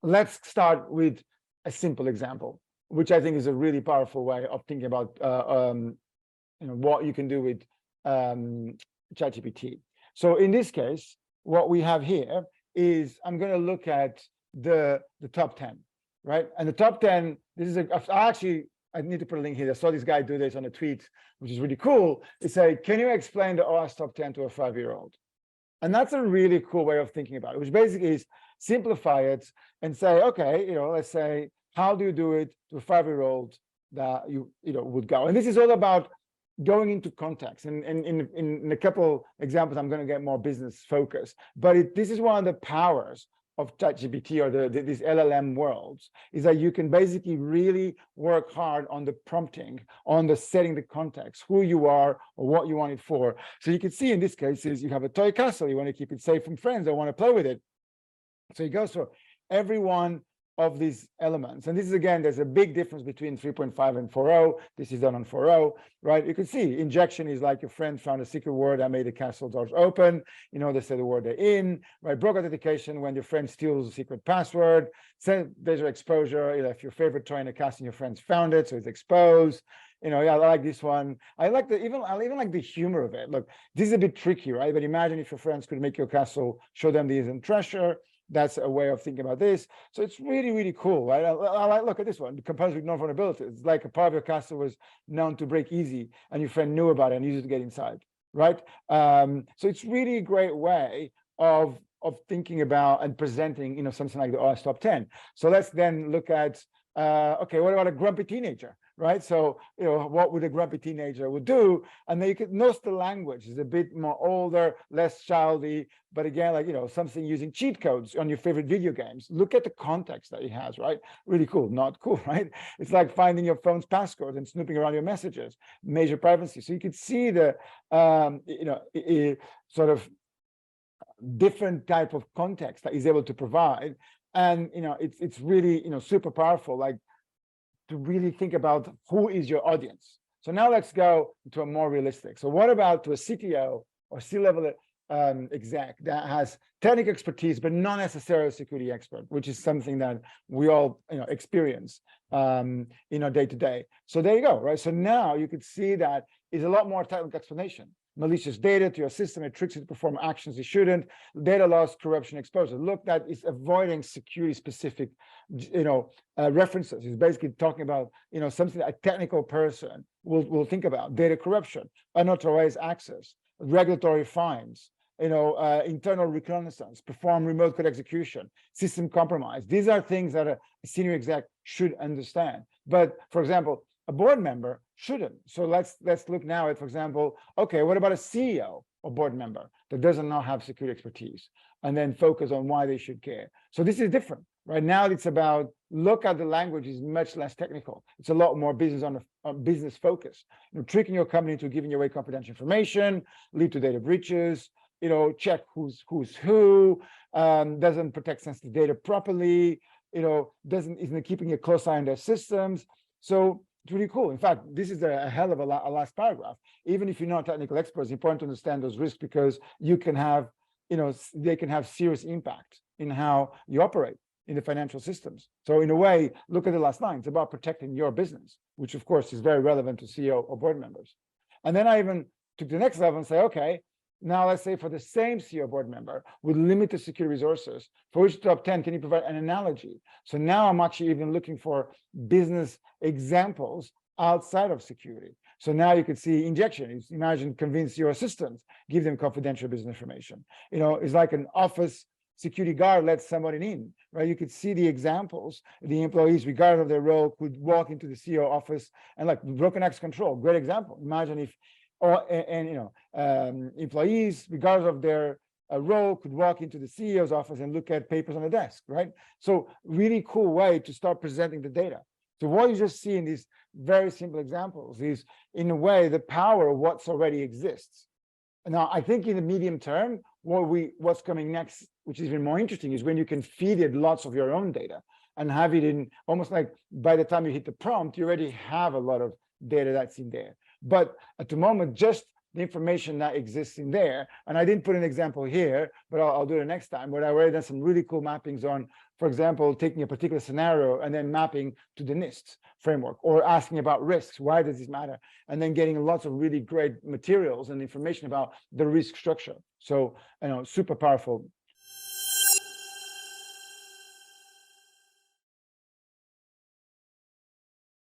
let's start with a simple example, which I think is a really powerful way of thinking about what you can do with ChatGPT. So in this case, what we have here is I'm going to look at the top 10, right? And the top 10, this is I need to put a link here. I saw this guy do this on a tweet, which is really cool. He said, can you explain the OWASP top 10 to a 5-year-old? And that's a really cool way of thinking about it, which basically is simplify it and say, okay, let's say, how do you do it to a 5-year-old that you would go? And this is all about going into context. And in a couple examples, I'm going to get more business focused. But this is one of the powers of ChatGPT or these LLM worlds, is that you can basically really work hard on the prompting, on the setting the context, who you are or what you want it for. So you can see in this case is you have a toy castle, you want to keep it safe from friends that want to play with it. So it goes through every one of these elements. And this is, again, there's a big difference between 3.5 and 4.0. This is done on 4.0, right? You can see injection is like your friend found a secret word that made the castle doors open. They say the word they're in, right? Broke authentication when your friend steals a secret password. There's your exposure. If your favorite toy in the castle, your friends found it, so it's exposed. Yeah, I like this one. I even like the humor of it. Look, this is a bit tricky, right? But imagine if your friends could make your castle, show them the hidden treasure. That's a way of thinking about this. So it's really, really cool, right? I look at this one, composed with non-vulnerability. It's like a part of your castle was known to break easy and your friend knew about it and used it to get inside, right? So it's really a great way of thinking about and presenting, something like the OWASP top 10. So let's then look at, okay, what about a grumpy teenager? Right, so what would a grumpy teenager would do, and then you could notice the language is a bit more older, less childy, but again, like something using cheat codes on your favorite video games. Look at the context that he has, right? Really cool, not cool, right? It's like finding your phone's passcode and snooping around your messages, major privacy. So you could see the sort of different type of context that he's able to provide, and it's really super powerful, like, to really think about who is your audience. So now let's go to a more realistic. So what about to a CTO or C-level exec that has technical expertise, but not necessarily a security expert, which is something that we all experience in our day-to-day. So there you go, right? So now you could see that is a lot more technical explanation. Malicious data to your system, it tricks you to perform actions it shouldn't, data loss, corruption, exposure. Look, that is avoiding security-specific, references. It's basically talking about, something that a technical person will think about: data corruption, unauthorized access, regulatory fines, internal reconnaissance, perform remote code execution, system compromise. These are things that a senior exec should understand. But for example, a board member shouldn't. So let's look now at, for example, okay, what about a CEO or board member that doesn't not have security expertise, and then focus on why they should care. So this is different. Right now, it's about, look at the language is much less technical. It's a lot more business on business focus. Tricking your company into giving away confidential information, lead to data breaches, check who's who, doesn't protect sensitive data properly, isn't keeping a close eye on their systems. So it's really cool. In fact, this is a hell of a last paragraph. Even if you're not a technical expert, it's important to understand those risks, because you can have, they can have serious impact in how you operate in the financial systems. So in a way, look at the last line. It's about protecting your business, which of course is very relevant to CEO or board members. And then I even took the next level and say, okay, now let's say for the same CEO board member with limited security resources, for which top 10 can you provide an analogy? So now I'm actually even looking for business examples outside of security. So now you could see injection. Imagine convince your assistants, give them confidential business information. It's like an office security guard lets somebody in, right? You could see the examples. The employees, regardless of their role, could walk into the CEO office and, like, broken access control. Great example. Imagine if, employees, regardless of their role, could walk into the CEO's office and look at papers on the desk, right? So really cool way to start presenting the data. So what you just see in these very simple examples is, in a way, the power of what's already exists. Now, I think in the medium term, what's coming next, which is even more interesting, is when you can feed it lots of your own data and have it in, almost like by the time you hit the prompt, you already have a lot of data that's in there. But at the moment, just the information that exists in there. And I didn't put an example here, but I'll do it next time, where I already done some really cool mappings on, for example, taking a particular scenario and then mapping to the NIST framework, or asking about risks. Why does this matter? And then getting lots of really great materials and information about the risk structure. So, super powerful